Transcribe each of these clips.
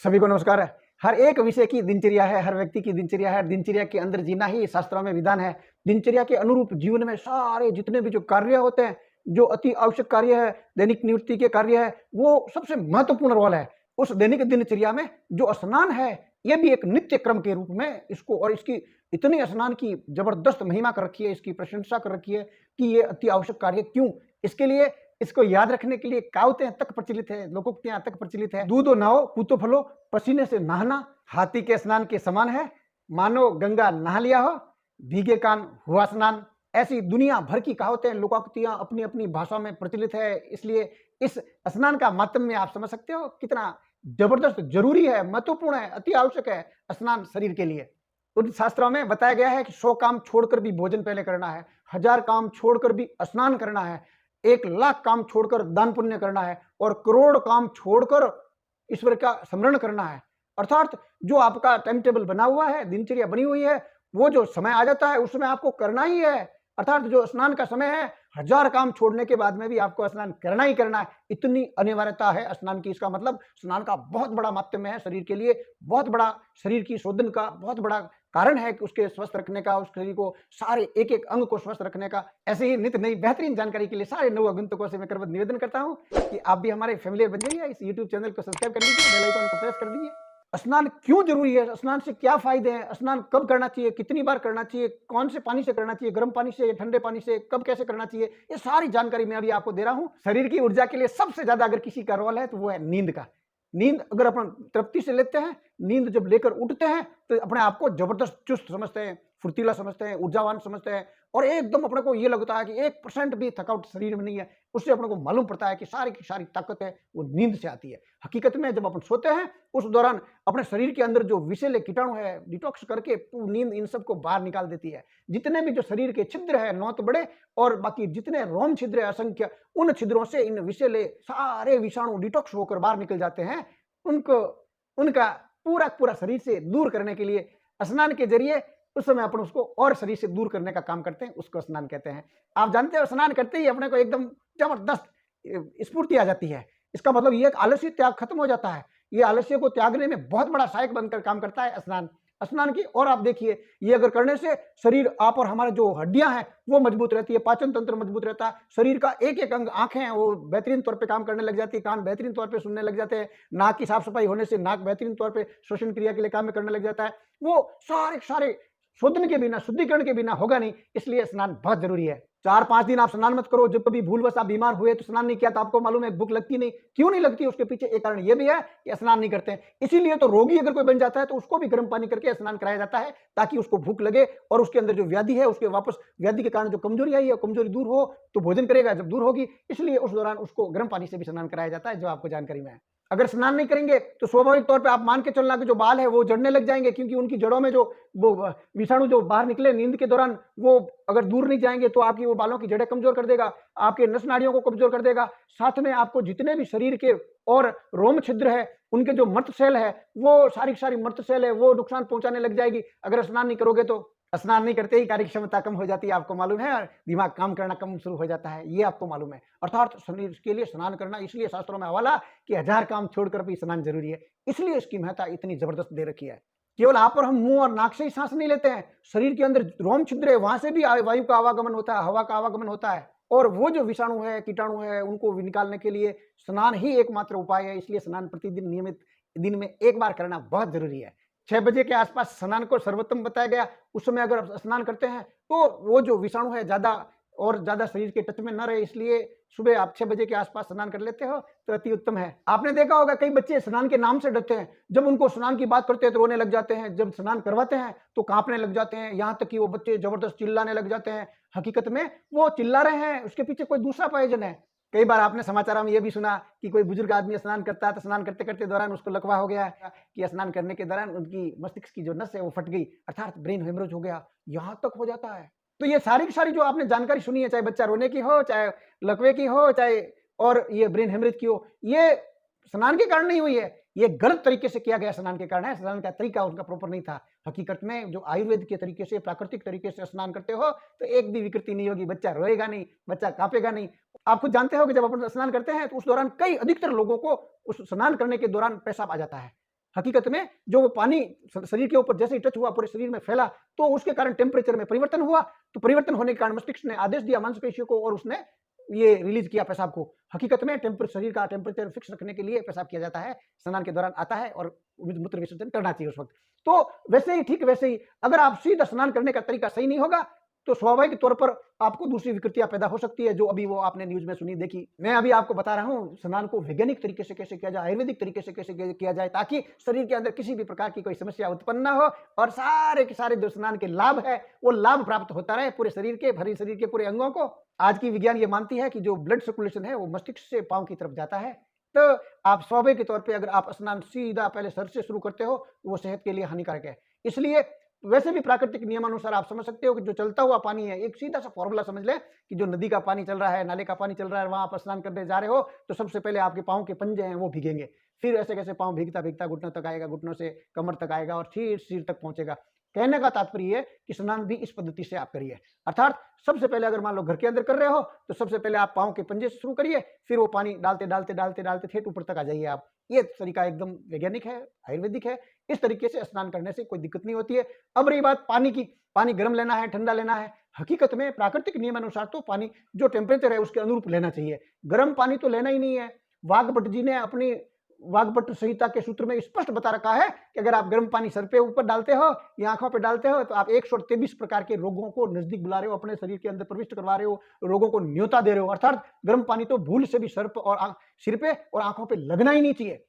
सभी को नमस्कार है। हर एक विषय की दिनचर्या है, हर व्यक्ति की दिनचर्या है। दिनचर्या के अंदर जीना ही शास्त्रों में विधान है। दिनचर्या के अनुरूप जीवन में सारे जितने भी जो कार्य होते हैं, जो अति आवश्यक कार्य है, दैनिक निवृत्ति के कार्य है, वो सबसे महत्वपूर्ण रोल है। उस दैनिक दिनचर्या में जो स्नान है, ये भी एक नित्य क्रम के रूप में इसको और इसकी इतनी स्नान की जबरदस्त महिमा कर रखी है, इसकी प्रशंसा कर रखी है कि ये अति आवश्यक कार्य क्यों। इसके लिए इसको याद रखने के लिए कहावतें तक प्रचलित है, लोकोक्तियां तक प्रचलित है। दूधो नहाओ पूतो फलो, पसीने से नहाना हाथी के स्नान के समान है। मानो गंगा नहा लिया हो, भीगे कान हुआ स्नान। ऐसी दुनिया भर की कहावतें, लोकोक्तियां अपनी अपनी भाषा में प्रचलित है। इसलिए इस स्नान का मातम्य आप समझ सकते हो कितना जबरदस्त जरूरी है, महत्वपूर्ण है, अति आवश्यक है स्नान शरीर के लिए। उन शास्त्रों में बताया गया है कि 100 काम छोड़कर भी भोजन पहले करना है, 1000 काम छोड़कर भी स्नान करना है, 1,00,000 काम छोड़कर दान पुण्य करना है और करोड़ काम छोड़कर ईश्वर का स्मरण करना है। अर्थात जो आपका टाइम टेबल बना हुआ है, दिनचर्या बनी हुई है, वो जो समय आ जाता है उसमें आपको करना ही है। अर्थात जो स्नान का समय है, 1000 काम छोड़ने के बाद में भी आपको स्नान करना ही करना है। इतनी अनिवार्यता है स्नान की। इसका मतलब स्नान का बहुत बड़ा माध्यम है शरीर के लिए, बहुत बड़ा शरीर की शोधन का बहुत बड़ा कारण है कि उसके स्वस्थ रखने का, उस शरीर को सारे एक एक अंग को स्वस्थ रखने का। ऐसे ही नित्य नई बेहतरीन जानकारी के लिए सारे नव आगंतुकों से मैं करबद्ध निवेदन करता हूं कि आप भी हमारे फैमिलियर बन जाइए। इस यूट्यूब चैनल को सब्सक्राइब कर लीजिए, बेल आइकन को प्रेस कर दीजिए। स्नान क्यों जरूरी है, स्नान से क्या फायदे हैं, स्नान कब करना चाहिए, कितनी बार करना चाहिए, कौन से पानी से करना चाहिए, गर्म पानी से या ठंडे पानी से, कब कैसे करना चाहिए, ये सारी जानकारी मैं अभी आपको दे रहा हूं। शरीर की ऊर्जा के लिए सबसे ज्यादा अगर किसी का रोल है तो वो है नींद का। नींद अगर अपन तृप्ति से लेते हैं, नींद जब लेकर उठते हैं तो अपने आप को जबरदस्त चुस्त समझते हैं, फुर्तीला समझते हैं, ऊर्जावान समझते हैं और एकदम अपने को ये लगता है कि 1% भी थकावट शरीर में नहीं है। उससे अपने को मालूम पड़ता है कि सारी की सारी ताकत है वो नींद से आती है। हकीकत में जब अपन सोते हैं उस दौरान अपने शरीर के अंदर जो विषैले कीटाणु है, डिटॉक्स करके नींद इन सबको बाहर निकाल देती है। जितने भी जो शरीर के छिद्र है, 9 तो बड़े और बाकी जितने रोम छिद्र है असंख्य, उन छिद्रों से इन विषैले सारे विषाणु डिटॉक्स होकर बाहर निकल जाते हैं। उनको उनका पूरा पूरा शरीर से दूर करने के लिए स्नान के जरिए उस समय अपन उसको और शरीर से दूर करने का काम करते हैं, उसको स्नान कहते हैं। आप जानते हो स्नान करते ही अपने को एकदम जबरदस्त स्फूर्ति आ जाती है। इसका मतलब ये आलस्य त्याग खत्म हो जाता है। ये आलस्य को त्यागने में बहुत बड़ा सहायक बनकर काम करता है स्नान। स्नान की और आप देखिए, ये अगर करने से शरीर आप और हमारे जो हड्डियां हैं वो मजबूत रहती है, पाचन तंत्र मजबूत रहता है, शरीर का एक एक अंग, आंखें हैं वो बेहतरीन तौर पे काम करने लग जाती है, कान बेहतरीन तौर पे सुनने लग जाते हैं, नाक की साफ सफाई होने से नाक बेहतरीन तौर पे श्वसन क्रिया के लिए काम करने लग जाता है। वो सारे शोधन के बिना, शुद्धिकरण के बिना होगा नहीं। इसलिए स्नान बहुत जरूरी है। 4-5 दिन आप स्नान मत करो। जब कभी भूलवश आप बीमार हुए तो स्नान नहीं किया तो आपको मालूम है भूख लगती नहीं। क्यों नहीं लगती? उसके पीछे एक कारण यह भी है कि स्नान नहीं करते हैं। इसीलिए तो रोगी अगर कोई बन जाता है तो उसको भी गर्म पानी करके स्नान कराया जाता है ताकि उसको भूख लगे और उसके अंदर जो व्याधि है, उसके वापस व्याधि के कारण जो कमजोरी आई है, कमजोरी दूर हो तो भोजन करेगा जब दूर होगी। इसलिए उस दौरान उसको गर्म पानी से भी स्नान कराया जाता है, जो आपको जानकारी में है। अगर स्नान नहीं करेंगे तो स्वाभाविक तौर पे आप मान के चलना कि जो बाल है वो जड़ने लग जाएंगे, क्योंकि उनकी जड़ों में जो वो विषाणु जो बाहर निकले नींद के दौरान, वो अगर दूर नहीं जाएंगे तो आपकी वो बालों की जड़ें कमजोर कर देगा, आपके नस नाड़ियों को कमजोर कर देगा। साथ में आपको जितने भी शरीर के और रोम छिद्र है, उनके जो मर्त सेल है, वो सारी मर्त सेल है वो नुकसान पहुंचाने लग जाएगी अगर स्नान नहीं करोगे तो। स्नान नहीं करते ही कार्य क्षमता कम हो जाती है, आपको मालूम है, और दिमाग काम करना कम शुरू हो जाता है, ये आपको मालूम है। अर्थात शरीर के लिए स्नान करना, इसलिए शास्त्रों में हवाला कि 1000 काम छोड़कर भी स्नान जरूरी है। इसलिए इसकी महत्ता इतनी जबरदस्त दे रखी है। केवल आप और हम मुंह और नाक से ही सांस नहीं लेते हैं, शरीर के अंदर रोम छिद्र है, वहां से भी वायु का आवागमन होता है, हवा का आवागमन होता है और वो जो विषाणु है, कीटाणु है, उनको निकालने के लिए स्नान ही एकमात्र उपाय है। इसलिए स्नान प्रतिदिन नियमित दिन में एक बार करना बहुत जरूरी है। 6 बजे के आसपास स्नान को सर्वोत्तम बताया गया। उस समय अगर आप स्नान करते हैं तो वो जो विषाणु है ज्यादा शरीर के टच में न रहे, इसलिए सुबह आप 6 बजे के आसपास स्नान कर लेते हो तो अति उत्तम है। आपने देखा होगा कई बच्चे स्नान के नाम से डरते हैं, जब उनको स्नान की बात करते हैं तो रोने लग जाते हैं, जब स्नान करवाते हैं तो कांपने लग जाते हैं, यहाँ तक कि वो बच्चे जबरदस्त चिल्लाने लग जाते हैं। हकीकत में वो चिल्ला रहे हैं, उसके पीछे कोई दूसरा प्रयोजन है। कई बार आपने समाचारों में यह भी सुना कि कोई बुजुर्ग आदमी स्नान करता है तो स्नान करते करते दौरान उसको लकवा हो गया कि स्नान करने के दौरान उनकी मस्तिष्क की जो नस है वो फट गई, अर्थात ब्रेन हेमरेज हो गया, यहां तक हो जाता है। तो ये सारी की सारी जो आपने जानकारी सुनी है, चाहे बच्चा रोने की हो, चाहे लकवे की हो, चाहे और ये ब्रेन हेमरेज की हो, ये स्नान के कारण नहीं हुई है, ये गलत तरीके से किया गया स्नान के कारण है। स्नान का तरीका उनका प्रॉपर नहीं था। हकीकत में जो आयुर्वेद के तरीके से, प्राकृतिक तरीके से स्नान करते हो तो एक भी विकृति नहीं होगी, बच्चा रोएगा नहीं, बच्चा कांपेगा नहीं। आप खुद जानते हो कि जब अपन स्नान करते हैं तो उस दौरान अधिकतर लोगों को उस स्नान करने के दौरान पेशाब आ जाता है। हकीकत में जो वो पानी शरीर के ऊपर जैसे ही टच हुआ पूरे शरीर में फैला, तो उसके कारण टेम्परेचर में परिवर्तन हुआ। तो परिवर्तन होने के कारण मस्तिष्क ने आदेश दिया मांसपेशियों को और उसने ये रिलीज किया पेशाब को। हकीकत में शरीर का टेम्परेचर फिक्स रखने के लिए पेशाब किया जाता है, स्नान के दौरान आता है और मूत्र विसर्जन करना चाहिए उस वक्त। तो वैसे ही ठीक वैसे ही अगर आप सीधा स्नान करने का तरीका सही नहीं होगा तो स्वाभाविक तौर पर आपको दूसरी विकृतियां पैदा हो सकती है, जो अभी वो आपने न्यूज में सुनी देखी। मैं अभी आपको बता रहा हूं स्नान को वैज्ञानिक तरीके से कैसे किया जाए, आयुर्वेदिक तरीके से कैसे किया जाए, ताकि शरीर के अंदर किसी भी प्रकार की कोई समस्या उत्पन्न ना हो और सारे के सारे जो स्नान के लाभ है वो लाभ प्राप्त होता रहे पूरे शरीर के, भरी शरीर के पूरे अंगों को। आज की विज्ञान ये मानती है कि जो ब्लड सर्कुलेशन है वो मस्तिष्क से पांव की तरफ जाता है। तो आप स्वाभाविक के तौर पर अगर आप स्नान सीधा पहले सर से शुरू करते हो वो सेहत के लिए हानिकारक है। इसलिए वैसे भी प्राकृतिक नियमानुसार आप समझ सकते हो कि जो चलता हुआ पानी है, एक सीधा सा फॉर्मूला समझ ले कि जो नदी का पानी चल रहा है, नाले का पानी चल रहा है, वहां आप स्नान करने जा रहे हो तो सबसे पहले आपके पाँव के पंजे हैं वो भीगेंगे। फिर ऐसे कैसे पाँव भीगता भीगता घुटनों तक आएगा, घुटनों से कमर तक आएगा और फिर सिर तक पहुंचेगा। कहने का तात्पर्य है कि स्नान भी इस पद्धति से आप करिए। अर्थात सबसे पहले अगर मान लो घर के अंदर कर रहे हो तो सबसे पहले आप पाँव के पंजे से शुरू करिए, फिर वो पानी डालते डालते डालते डालते ठेठ ऊपर तक आ जाइए आप। ये तरीका एकदम वैज्ञानिक है, आयुर्वेदिक है। इस तरीके से स्नान करने से कोई दिक्कत नहीं होती है। अब रही बात पानी की, पानी गर्म लेना है ठंडा लेना है, हकीकत में प्राकृतिक नियम अनुसार तो पानी जो टेम्परेचर है उसके अनुरूप लेना चाहिए। गर्म पानी तो लेना ही नहीं है। वाघभट्ट जी ने अपनी वाघभट्ट संहिता के सूत्र में स्पष्ट बता रखा है कि अगर आप गर्म पानी सर पे ऊपर डालते हो या आंखों पे डालते हो तो आप 123 प्रकार के रोगों को नजदीक बुला रहे हो, अपने शरीर के अंदर प्रविष्ट करवा रहे हो, रोगों को न्योता दे रहे हो। अर्थात गर्म पानी तो भूल से भी सर पे और सिर पे और आंखों पे लगना ही नहीं चाहिए।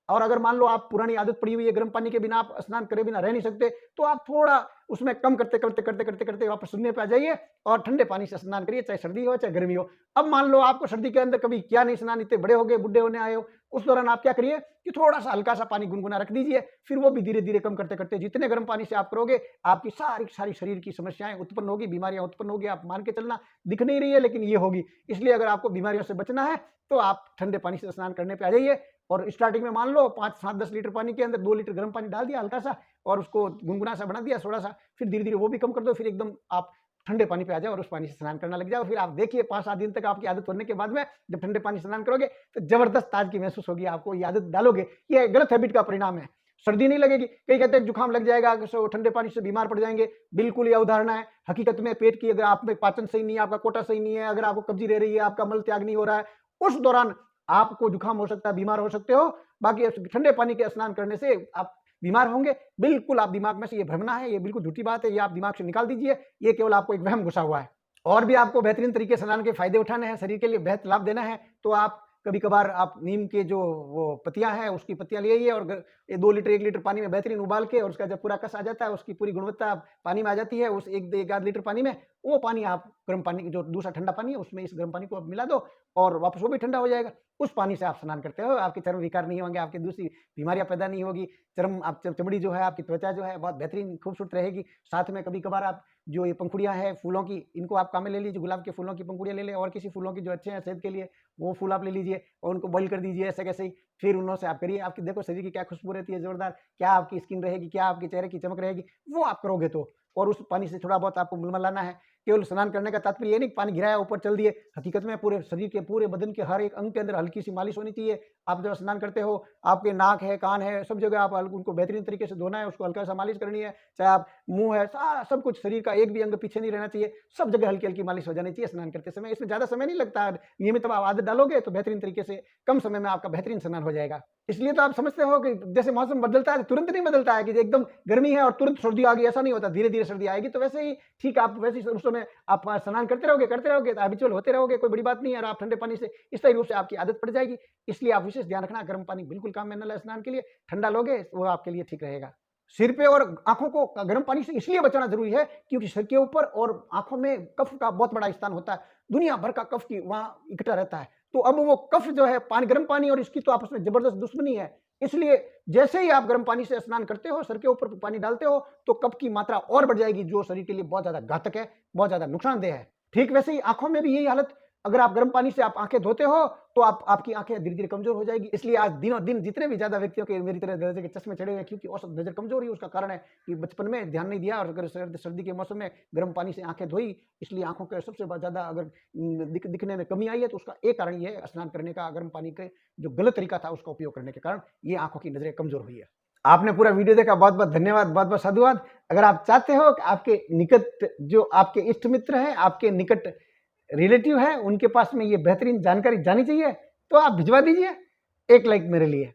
और अगर मान लो आप पुरानी आदत पड़ी हुई है गर्म पानी के बिना आप स्नान करे बिना रह नहीं सकते, तो आप थोड़ा उसमें कम करते करते करते करते करते वापस शून्य पे आ जाइए और ठंडे पानी से स्नान करिए, चाहे सर्दी हो चाहे गर्मी हो। अब मान लो आपको सर्दी के अंदर कभी किया नहीं स्नान, इतने बड़े हो गए, बुढ़े होने आए हो, उस दौरान आप क्या करिए कि थोड़ा सा हल्का सा पानी गुनगुना रख दीजिए, फिर वो भी धीरे धीरे कम करते करते जितने गर्म पानी से आप करोगे आपकी सारी सारी शरीर की समस्याएं उत्पन्न होगी, बीमारियां उत्पन्न होगी। आप मान के चलना, दिख नहीं रही है लेकिन ये होगी। इसलिए अगर आपको बीमारियों से बचना है तो आप ठंडे पानी से स्नान करने पे आ जाइए। और स्टार्टिंग में मान लो 5, 7, 10 लीटर पानी के अंदर 2 लीटर गर्म पानी डाल दिया हल्का सा और उसको गुनगुना सा बना दिया थोड़ा सा, फिर धीरे धीरे वो भी कम कर दो, फिर एकदम आप ठंडे पानी पे आ जाओ और उस पानी से स्नान करना लग जाओ। फिर आप देखिए 5-7 दिन तक आपकी आदत होने के बाद में जब ठंडे पानी से स्नान करोगे तो जबरदस्त ताजगी महसूस होगी आपको। ये आदत डालोगे, ये गलत हैबिट का परिणाम है। सर्दी नहीं लगेगी, कई कहते हैं जुकाम लग जाएगा, ठंडे पानी से बीमार पड़ जाएंगे, बिल्कुल ये अवधारणा है। हकीकत में पेट की अगर आप में पाचन सही नहीं है, आपका कोटा सही नहीं है, अगर आपको कब्जी रह रही है, आपका मल त्याग नहीं हो रहा है, उस दौरान आपको जुकाम हो सकता है, बीमार हो सकते हो। बाकी ठंडे पानी के स्नान करने से आप बीमार होंगे, बिल्कुल आप दिमाग में से ये भ्रमना है, ये बिल्कुल झूठी बात है, ये आप दिमाग से निकाल दीजिए। ये केवल आपको एक वहम घुसा हुआ है। और भी आपको बेहतरीन तरीके से स्नान के फायदे उठाने हैं, शरीर के लिए बेहतर लाभ देना है, तो आप कभी कभार आप नीम के जो वो पत्तियां हैं उसकी पत्तियां ले आइए और 2 लीटर 1 लीटर पानी में बेहतरीन उबाल के, और उसका जब पूरा कस आ जाता है, उसकी पूरी गुणवत्ता पानी में आ जाती है, उस एक आध लीटर पानी में वो पानी आप गर्म पानी जो दूसरा ठंडा पानी है उसमें इस गर्म पानी को आप मिला दो और वापस वो भी ठंडा हो जाएगा। उस पानी से आप स्नान करते हो, आपके चर्म विकार नहीं होंगे, आपकी दूसरी बीमारियां पैदा नहीं होगी, चमड़ी जो है आपकी त्वचा जो है बहुत बेहतरीन खूबसूरत रहेगी। साथ में कभी कभार आप जो ये पंखुड़ियां हैं फूलों की, इनको आप काम में ले लीजिए, गुलाब के फूलों की पंखुड़ियां ले लें और किसी फूलों की जो अच्छे हैं सेहत के लिए वो फूल आप ले लीजिए और उनको बॉइल कर दीजिए ऐसे कैसे ही, फिर उनों से आप करिए। आपकी देखो शरीर की क्या खुशबू रहती है जोरदार, क्या आपकी स्किन रहेगी, क्या आपके चेहरे की चमक रहेगी, वो आप करोगे तो। और उस पानी से थोड़ा बहुत आपको मलमलाना है। केवल स्नान करने का तात्पर्य ये नहीं पानी गिराया ऊपर चल दिए, हकीकत में पूरे शरीर के पूरे बदन के हर एक अंग के अंदर हल्की सी मालिश होनी चाहिए। आप जब स्नान करते हो आपके नाक है, कान है, सब जगह आप उनको बेहतरीन तरीके से धोना है, उसको हल्का सा मालिश करनी है, चाहे आप मुंह है, सारा सब कुछ शरीर का एक भी अंग पीछे नहीं रहना चाहिए, सब जगह हल्की हल्की मालिश हो जानी चाहिए स्नान करते समय। इसमें ज्यादा समय नहीं लगता, नियमित आप आदत डालोगे तो बेहतरीन तरीके से कम समय में आपका बेहतरीन स्नान हो जाएगा। इसलिए तो आप समझते हो कि जैसे मौसम बदलता है तुरंत नहीं बदलता है कि एकदम गर्मी है और तुरंत सर्दी आ गई, ऐसा नहीं होता, धीरे धीरे सर्दी आएगी। तो वैसे ही ठीक आप वैसे ही उस समय आप स्नान करते रहोगे तो हैबिचुअल होते रहोगे, कोई बड़ी बात नहीं है। और आप ठंडे पानी से इस तरह रूप से आपकी आदत पड़ जाएगी। इसलिए आप विशेष ध्यान रखना, गर्म पानी बिल्कुल काम में न लाए स्नान के लिए, ठंडा लोगे वो आपके लिए ठीक रहेगा। सिर पे और आंखों को गर्म पानी से इसलिए बचाना जरूरी है क्योंकि सिर के ऊपर और आंखों में कफ का बहुत बड़ा स्थान होता है, दुनिया भर का कफ की वहां इकट्ठा रहता है। तो अब वो कफ जो है पानी, गर्म पानी और इसकी तो आपस में जबरदस्त दुश्मनी है। इसलिए जैसे ही आप गर्म पानी से स्नान करते हो, सर के ऊपर पानी डालते हो, तो कफ की मात्रा और बढ़ जाएगी जो शरीर के लिए बहुत ज्यादा घातक है, बहुत ज्यादा नुकसानदेह है। ठीक वैसे ही आंखों में भी यही हालत, अगर आप गर्म पानी से आप आंखें धोते हो तो आपकी आंखें धीरे धीरे कमजोर हो जाएगी। इसलिए आज दिनों दिन जितने भी ज्यादा व्यक्तियों के मेरी तरह दर्जे के चश्मे चढ़े हुए हैं क्योंकि औसत नजर कमजोर हुई, उसका कारण है कि बचपन में ध्यान नहीं दिया और अगर सर्दी के मौसम में गर्म पानी से आंखें धोई, इसलिए आंखों के सबसे ज्यादा अगर दिखने में कमी आई है तो उसका एक कारण ये है स्नान करने का, गर्म पानी के जो गलत तरीका था उसका उपयोग करने के कारण ये आंखों की नजरें कमजोर हुई है। आपने पूरा वीडियो देखा, बहुत बहुत धन्यवाद, बहुत बहुत साधुवाद। अगर आप चाहते हो कि आपके निकट जो आपके इष्ट मित्र हैं, आपके निकट रिलेटिव है, उनके पास में ये बेहतरीन जानकारी जानी चाहिए, तो आप भिजवा दीजिए एक लाइक मेरे लिए।